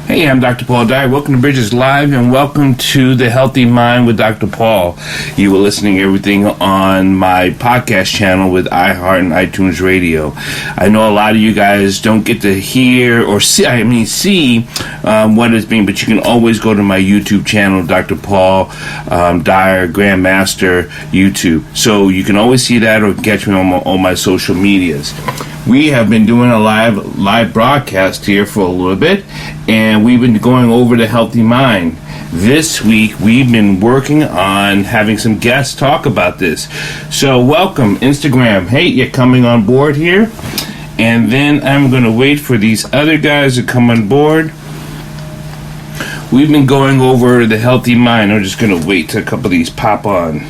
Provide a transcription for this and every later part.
Hey, I'm Dr. Paul Dyer. Welcome to Bridges Live and welcome to The Healthy Mind with Dr. Paul. You were listening to everything on my podcast channel with iHeart and iTunes Radio. I know a lot of you guys don't get to hear or see what is being, but you can always go to my YouTube channel, Dr. Paul Dyer, Grandmaster YouTube. So you can always see that or catch me on my social medias. We have been doing a live broadcast here for a little bit, and we've been going over the healthy mind. This week, we've been working on having some guests talk about this. So welcome, Instagram. Hey, you're coming on board here. And then I'm going to wait for these other guys to come on board. We've been going over the healthy mind. I'm just going to wait till a couple of these pop on.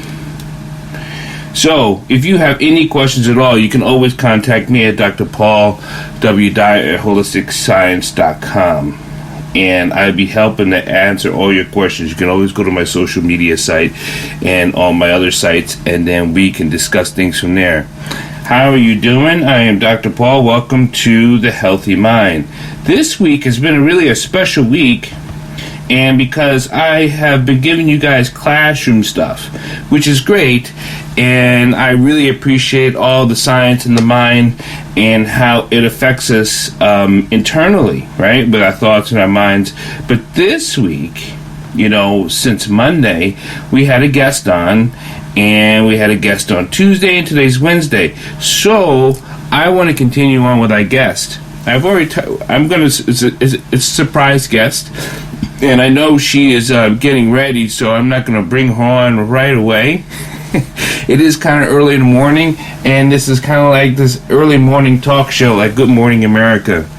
So, if you have any questions at all, you can always contact me at Dr. Paul W. Dyer at holisticscience.com. And I'd be helping to answer all your questions. You can always go to my social media site and all my other sites, and then we can discuss things from there. How are you doing? I am Dr. Paul. Welcome to The Healthy Mind. This week has been really a special week. And because I have been giving you guys classroom stuff, which is great, and I really appreciate all the science in the mind and how it affects us internally, right, with our thoughts and our minds. But this week, since Monday, we had a guest on, and we had a guest on Tuesday, and today's Wednesday. So I want to continue on with our guest. It's a surprise guest. And I know she is getting ready, so I'm not going to bring her on right away. It is kind of early in the morning, and this is kind of like this early morning talk show, like Good Morning America.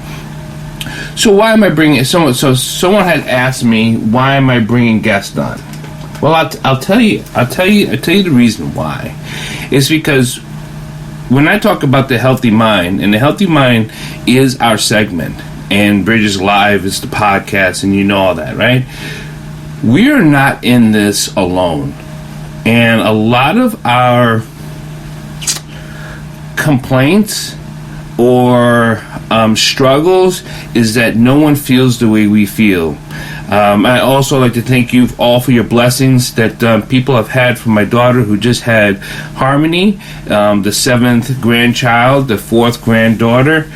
So why am I bringing someone? So someone had asked me, why am I bringing guests on? Well, I'll tell you the reason why. It's because when I talk about the healthy mind, and the healthy mind is our segment. And Bridges Live is the podcast, and you know all that, right? We're not in this alone. And a lot of our complaints or struggles is that no one feels the way we feel. I also like to thank you all for your blessings that people have had from my daughter who just had Harmony, the 7th grandchild, the 4th granddaughter,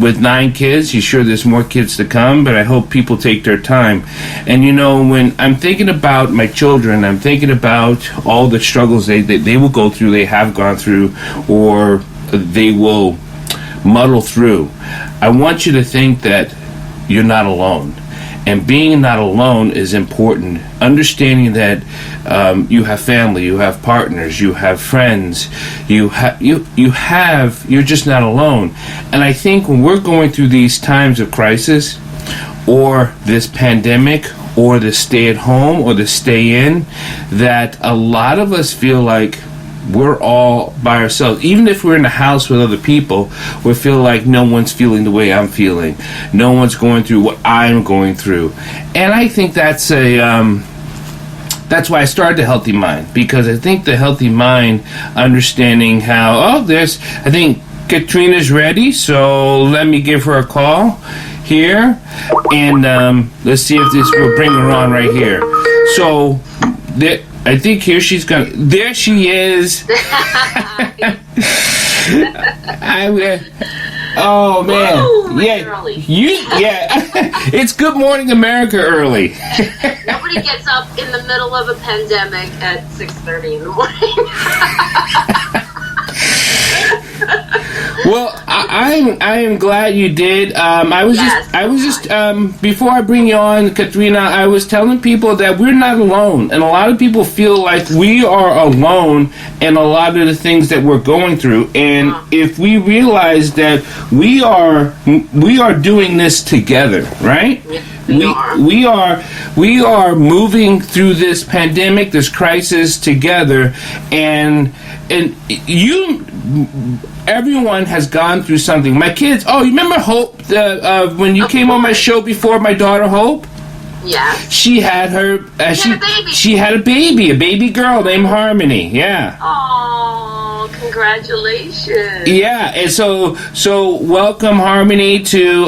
with 9 kids. She's sure there's more kids to come, but I hope people take their time. And when I'm thinking about my children, I'm thinking about all the struggles they will go through, they have gone through, or they will muddle through. I want you to think that you're not alone. And being not alone is important. Understanding that you have family, you have partners, you have friends, you're just not alone. And I think when we're going through these times of crisis, or this pandemic, or the stay at home, or the stay in, that a lot of us feel like we're all by ourselves. Even if we're in the house with other people, we feel like no one's feeling the way I'm feeling. No one's going through what I'm going through. And I think that's why I started the Healthy Mind, because I think the Healthy Mind, understanding how, I think Kathrina's ready, so let me give her a call here, and let's see if we'll bring her on right here. So, I think there she is. Oh man, whoa, yeah, early. It's Good Morning America early. Nobody gets up in the middle of a pandemic at 6:30 in the morning. Well, I am glad you did. I was just before I bring you on, Kathrina, I was telling people that we're not alone, and a lot of people feel like we are alone in a lot of the things that we're going through. And if we realize that we are doing this together, right? We are moving through this pandemic, this crisis together, and everyone has gone through something. My kids, you remember Hope, when you came on my show before, my daughter Hope? Yeah. She had her, she had a baby, a baby girl named Harmony, yeah. Oh, Oh, congratulations. Yeah, and so welcome Harmony to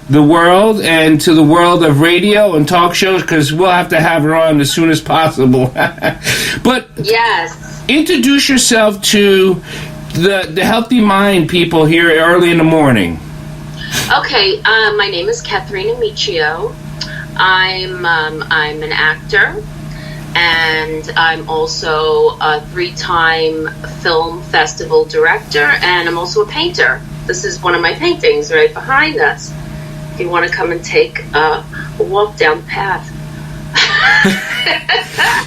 the world and to the world of radio and talk shows, because we'll have to have her on as soon as possible. But yes, introduce yourself to the Healthy Mind people here early in the morning. Okay, my name is Kathrina Miccio. I'm an actor, and I'm also a 3-time film festival director, and I'm also a painter. This is one of my paintings right behind us. If you want to come and take a walk down the path.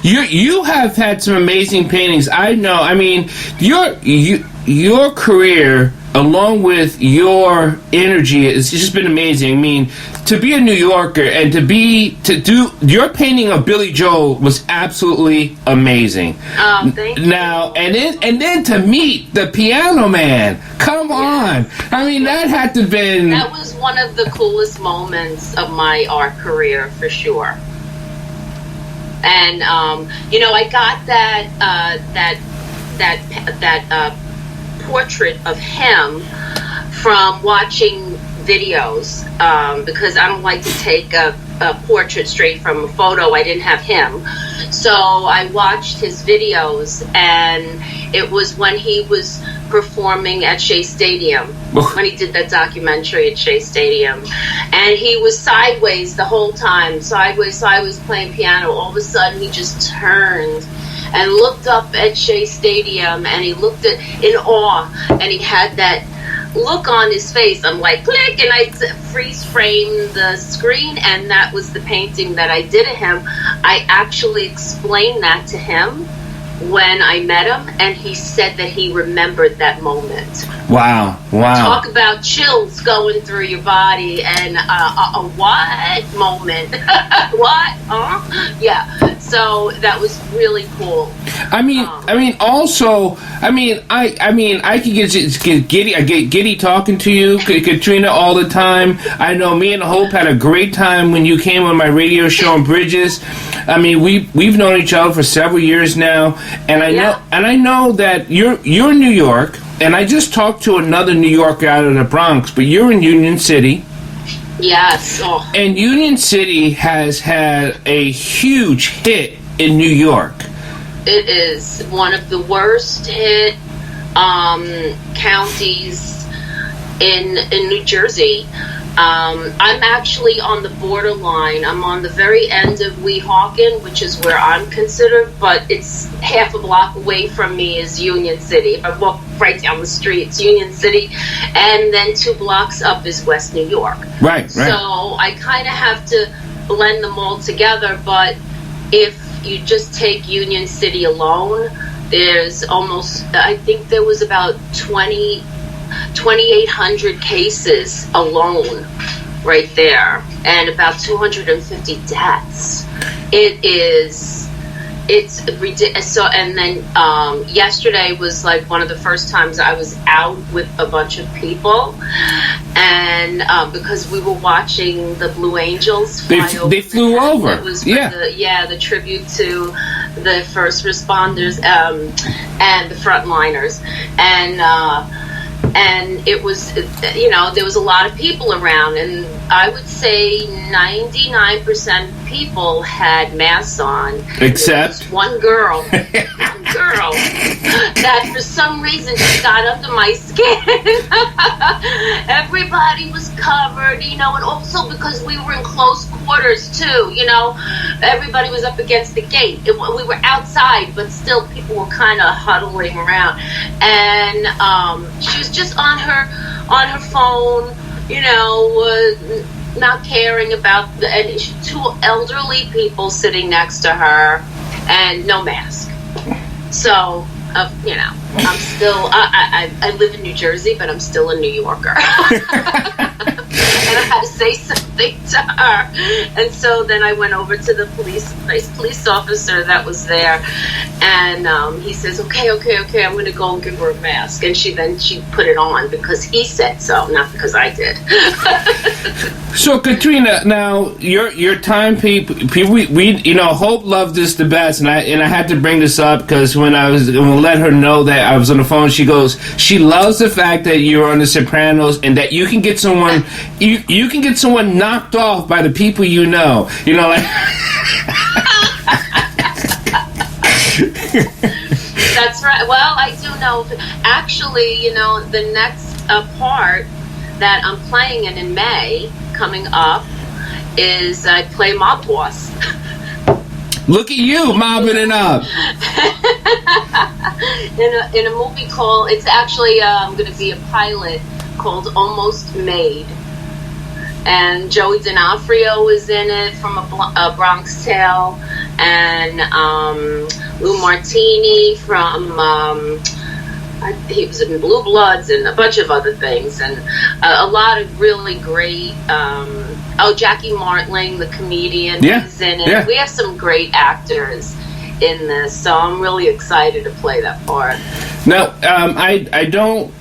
You have had some amazing paintings. I know. I mean, your career, along with your energy, it's just been amazing. I mean, to be a New Yorker and to do your painting of Billy Joel was absolutely amazing. Oh, thank you. Now and then to meet the Piano Man. Come on. I mean, that had to have been. That was one of the coolest moments of my art career, for sure. And I got that portrait of him from watching videos, because I don't like to take a portrait straight from a photo. I didn't have him, so I watched his videos, and it was when he was performing at Shea Stadium, when he did that documentary at Shea Stadium, and he was sideways the whole time, sideways playing piano. All of a sudden he just turned and looked up at Shea Stadium, and he looked at in awe, and he had that look on his face. I'm like, click, and I freeze framed the screen, and that was the painting that I did of him. I actually explained that to him when I met him, and he said that he remembered that moment. Wow. Talk about chills going through your body, and a what moment? What? Huh? Yeah. So that was really cool. I could get giddy. I get giddy talking to you, Kathrina, all the time. I know me and Hope had a great time when you came on my radio show on Bridges. I mean, we've known each other for several years now, and I know that you're in New York, and I just talked to another New Yorker out of the Bronx, but you're in Union City. Yes. Oh. And Union City has had a huge hit in New York. It is one of the worst hit counties in New Jersey. I'm actually on the borderline. I'm on the very end of Weehawken, which is where I'm considered, but it's half a block away from me is Union City. If I walk right down the street, it's Union City, and then 2 blocks up is West New York. Right. So I kind of have to blend them all together, but if you just take Union City alone, there's almost, I think there was about 2,800 cases alone right there, and about 250 deaths. It's ridiculous. So, and then yesterday was like one of the first times I was out with a bunch of people, and because we were watching the Blue Angels fly over. They flew over. It was the tribute to the first responders and the frontliners, and it was, there was a lot of people around, and I would say 99% of people had masks on. Except one girl. That for some reason just got under my skin. Everybody was covered, and also because we were in close quarters too, everybody was up against the gate. We were outside, but still people were kind of huddling around, and she was just on her phone, not caring about and 2 elderly people sitting next to her, and no mask. So, I'm still, I live in New Jersey, but I'm still a New Yorker. And I had to say something to her. And so then I went over to the police officer that was there, and he says, okay, I'm going to go and give her a mask. And she put it on because he said so, not because I did. So, Kathrina, now your time people we Hope loved this the best, and I had to bring this up because when I let her know that I was on the phone, she goes, she loves the fact that you're on The Sopranos and that you can get someone you can get someone knocked off by the people you know. Like. That's right. Well, I do know. Actually, the next part that I'm playing in May coming up is I play mob boss. Look at you mobbing it up. in a movie called, it's actually going to be a pilot called Almost Made. And Joey D'Onofrio is in it from a Bronx Tale, and Lou Martini from he was in Blue Bloods and a bunch of other things, and a lot of really great. Jackie Martling, the comedian, is in it. Yeah. We have some great actors in this, so I'm really excited to play that part. Now, I don't.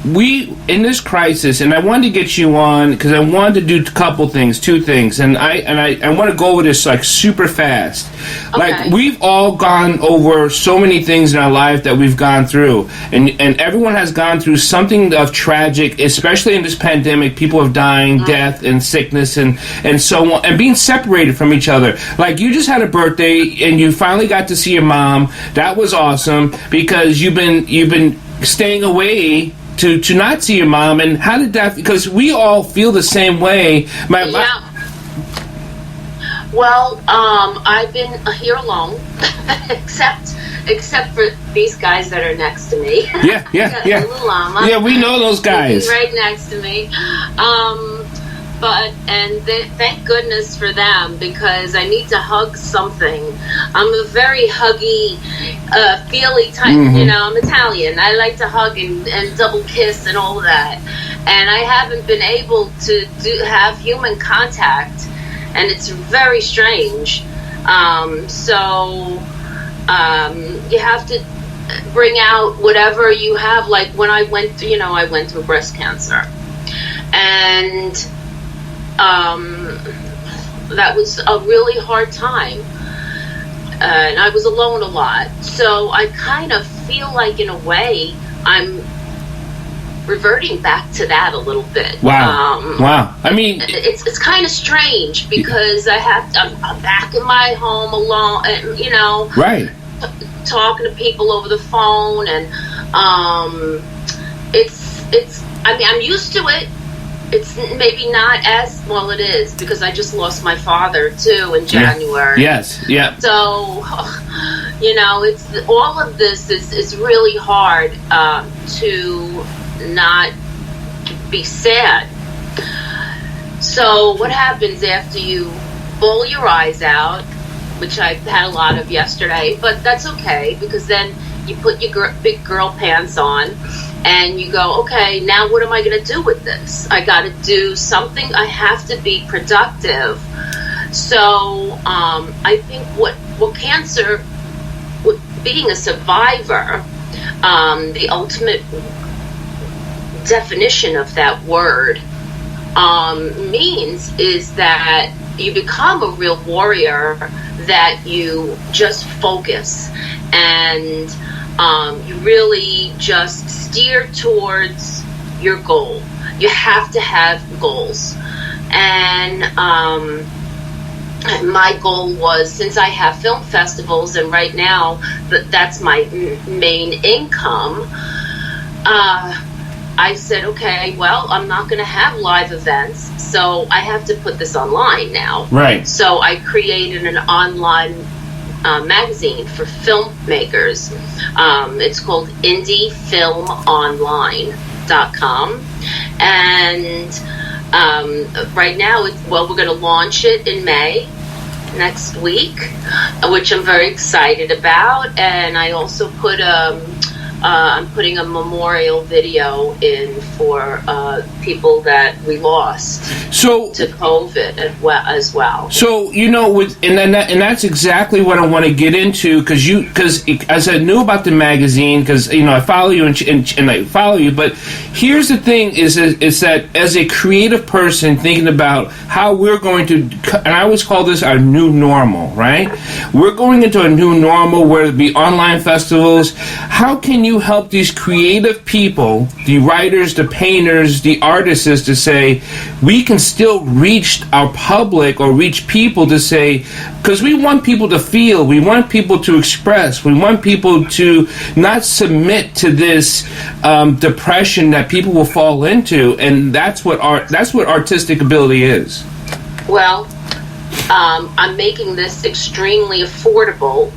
We in this crisis, and I wanted to get you on because I wanted to do two things, and I want to go over this like super fast. Okay. Like we've all gone over so many things in our life that we've gone through, and everyone has gone through something of tragic, especially in this pandemic. People have dying, death, and sickness, and so on, and being separated from each other. Like you just had a birthday, and you finally got to see your mom. That was awesome because you've been staying away to not see your mom, and how did that? Because we all feel the same way. Well, I've been here alone, except for these guys that are next to me. Yeah. Little llama. Yeah, we know those guys. Right next to me. Thank goodness for them, because I need to hug something. I'm a very huggy, feely type. Mm-hmm. I'm Italian. I like to hug and double kiss and all of that. And I haven't been able to have human contact, and it's very strange. You have to bring out whatever you have. Like when I went through breast cancer, and that was a really hard time, and I was alone a lot. So I kind of feel like, in a way, I'm reverting back to that a little bit. Wow. I mean, it's kind of strange because I'm back in my home alone, and right, talking to people over the phone, and it's. I mean, I'm used to it. It's maybe not as well. It is, because I just lost my father too in January. Yes. Yeah. So, it's all of this is really hard to not be sad. So what happens after you bawl your eyes out, which I had a lot of yesterday, but that's okay, because then you put your big girl pants on and you go, okay, now what am I going to do with this? I got to do something. I have to be productive. So I think what cancer, being a survivor, the ultimate definition of that word means is that you become a real warrior, that you just focus and you really just steer towards your goal. You have to have goals. And my goal was, since I have film festivals and right now that's my main income, I said, okay, well, I'm not going to have live events, so I have to put this online now. Right. So I created an online magazine for filmmakers. It's called IndieFilmOnline.com. And right now, we're going to launch it in May, next week, which I'm very excited about. And I also put a I'm putting a memorial video in for people that we lost to COVID as well. So and that's exactly what I want to get into, because as I knew about the magazine, because I follow you and I follow you, but here's the thing: is that as a creative person thinking about how we're going to, and I always call this our new normal, right? We're going into a new normal where it be online festivals. How can you help these creative people, the writers, the painters, the artists, to say we can still reach our public or reach people to say, because we want people to feel, we want people to express, we want people to not submit to this depression that people will fall into, and that's what artistic ability is. Well, I'm making this extremely affordable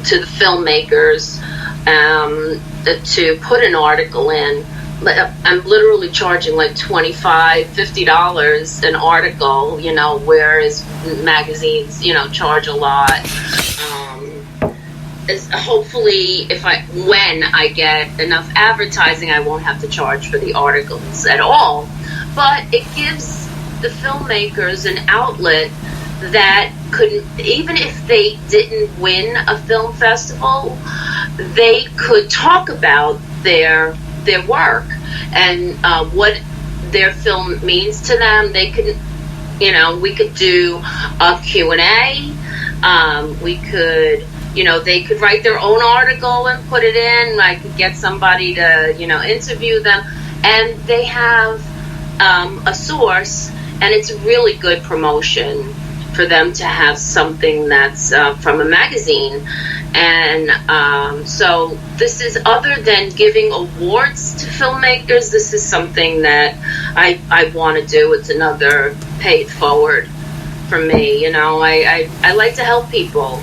to the filmmakers to put an article in. I'm literally charging like $25, $50 an article, whereas magazines, charge a lot. Hopefully, when I get enough advertising, I won't have to charge for the articles at all. But it gives the filmmakers an outlet that could, even if they didn't win a film festival, they could talk about their work and what their film means to them. They could, we could do a Q&A. We could, they could write their own article and put it in. I could get somebody to, interview them. And they have a source, and it's really good promotion for them to have something that's from a magazine. And so this is, other than giving awards to filmmakers, this is something that I want to do. It's another pay it forward for me. I like to help people.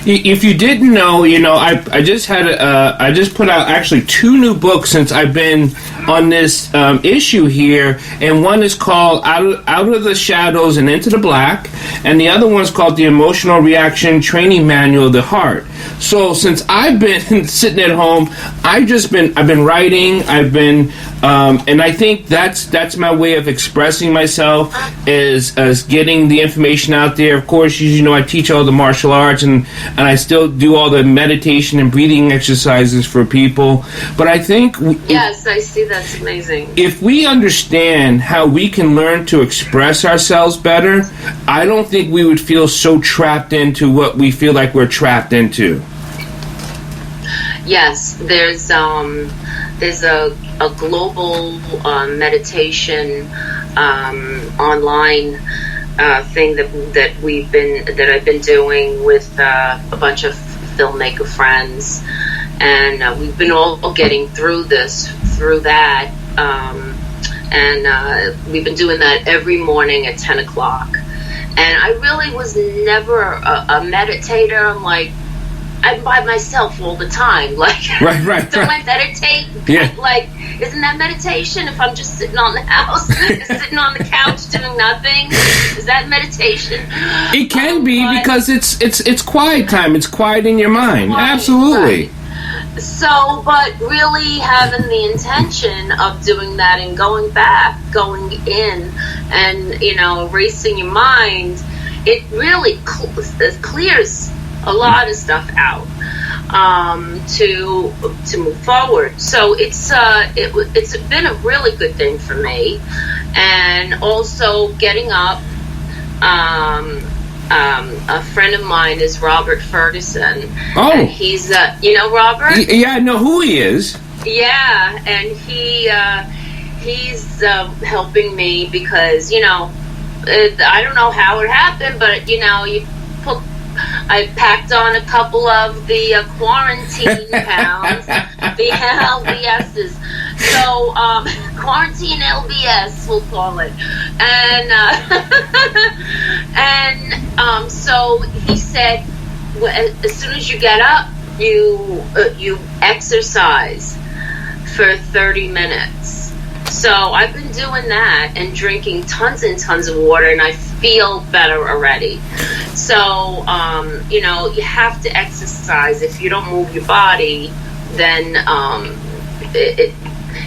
If you didn't know, I just I just put out actually 2 new books since I've been on this issue here, and one is called Out of the Shadows and Into the Black, and the other one's called The Emotional Reaction Training Manual of the Heart. So since I've been sitting at home, I've been writing, and I think that's my way of expressing myself, is getting the information out there. Of course, I teach all the martial arts, and I still do all the meditation and breathing exercises for people. But I think... Yes, I see. That's amazing. If we understand how we can learn to express ourselves better, I don't think we would feel so trapped into what we feel like we're trapped into. Yes, there's a global meditation online thing that I've been doing with a bunch of filmmaker friends, and we've been all getting through that, and we've been doing that every morning at 10 o'clock. And I really was never a meditator. I'm by myself all the time. Right. Don't I meditate? Yeah. Isn't that meditation if I'm just sitting on the house, sitting on the couch doing nothing? Is that meditation? It can be, because it's quiet time. It's quiet in your mind. Quiet, absolutely. Right. So, but really having the intention of doing that and going in and, erasing your mind, it really clears a lot of stuff out to move forward. So it's been a really good thing for me. And also getting up, a friend of mine is Robert Ferguson. Oh, and he's Robert? Yeah, I know who he is. Yeah, and he's helping me because I don't know how it happened, but I packed on a couple of the quarantine pounds, the LBSs. So, quarantine LBS, we'll call it. And so he said, as soon as you get up, you exercise for 30 minutes. So I've been doing that and drinking tons and tons of water, and I feel better already. So, you have to exercise. If you don't move your body, then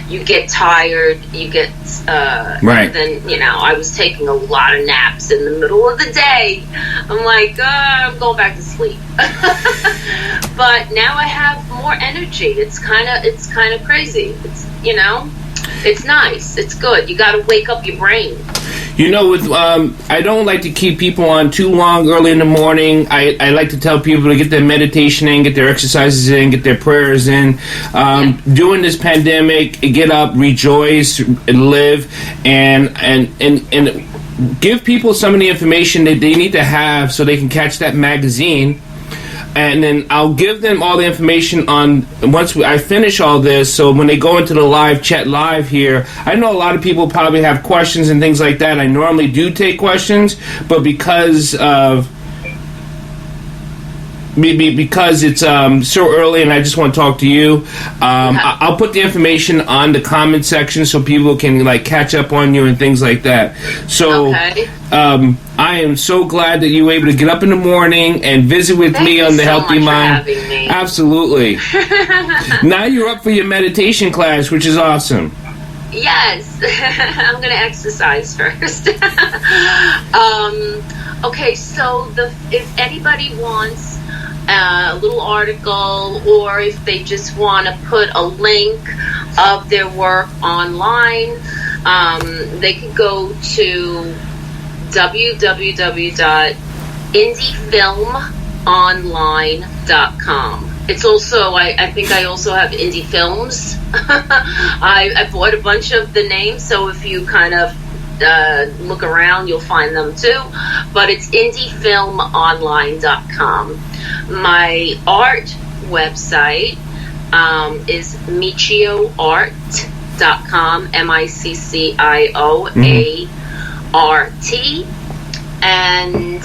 you get tired, you get, right. Then, I was taking a lot of naps in the middle of the day. I'm like, I'm going back to sleep. But now I have more energy. It's kind of crazy. It's, it's nice. It's good. You got to wake up your brain. I don't like to keep people on too long early in the morning. I like to tell people to get their meditation in, get their exercises in, get their prayers in. During this pandemic, get up, rejoice, live, and give people some of the information that they need to have so they can catch that magazine. And then I'll give them all the information on once I finish all this. So when they go into the live chat live here, I know a lot of people probably have questions and things like that. I normally do take questions, but because it's so early and I just want to talk to you, I'll put the information on the comment section so people can catch up on you and things like that. So I am so glad that you were able to get up in the morning and visit with me on the Healthy Mind. For having me. Absolutely. Now you're up for your meditation class, which is awesome. Yes. I'm going to exercise first. Okay, so if anybody wants a little article, or if they just want to put a link of their work online, they could go to www.indiefilmonline.com. It's also, I think I also have Indie Films. I bought a bunch of the names, so if you kind of look around, you'll find them too. But it's indiefilmonline.com. My art website is miccioart.com, MICCIOART, and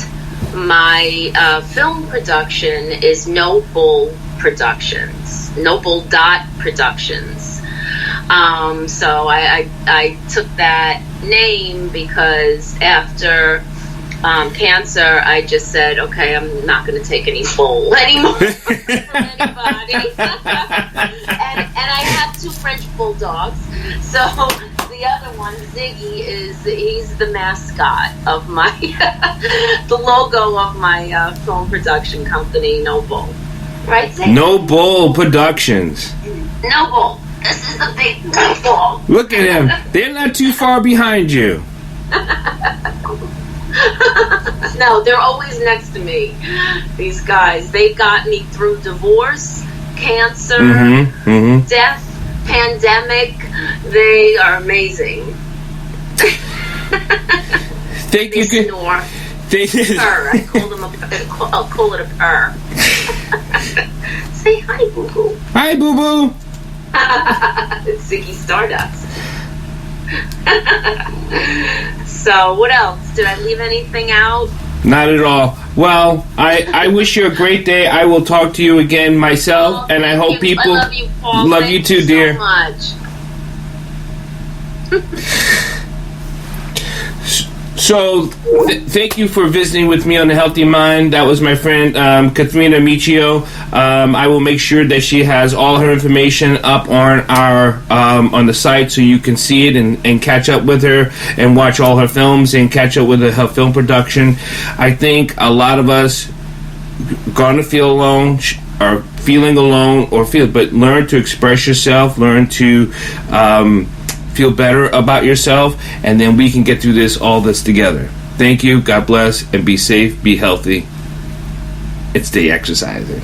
my film production is Noble Productions, Noble.Productions. So I took that name because after cancer, I just said, okay, I'm not going to take any bull anymore from anybody. and I have 2 French bulldogs. So the other one, Ziggy, he's the mascot of my, the logo of my film production company, Noble. Right, Ziggy? Noble Productions. Noble. This is the big Noble. Look at him. They're not too far behind you. No, they're always next to me. These guys, they got me through divorce, cancer, death, pandemic. They are amazing. Think they you can snore. Purr. I'll call it a purr. Say hi, boo boo. Hi, boo boo. It's Ziggy Stardust. So, what else? Did I leave anything out? Not at all. Well, I wish you a great day. I will talk to you again myself, and I hope people I love you, Paul. Love you too, dear. So much. So, thank you for visiting with me on The Healthy Mind. That was my friend, Kathrina Miccio. I will make sure that she has all her information up on our on the site so you can see it and catch up with her and watch all her films and catch up with her film production. I think a lot of us going to feel alone, or feeling alone, but learn to express yourself, learn to feel better about yourself, and then we can get through all this together. Thank you. God bless, and be safe, be healthy, and stay exercising.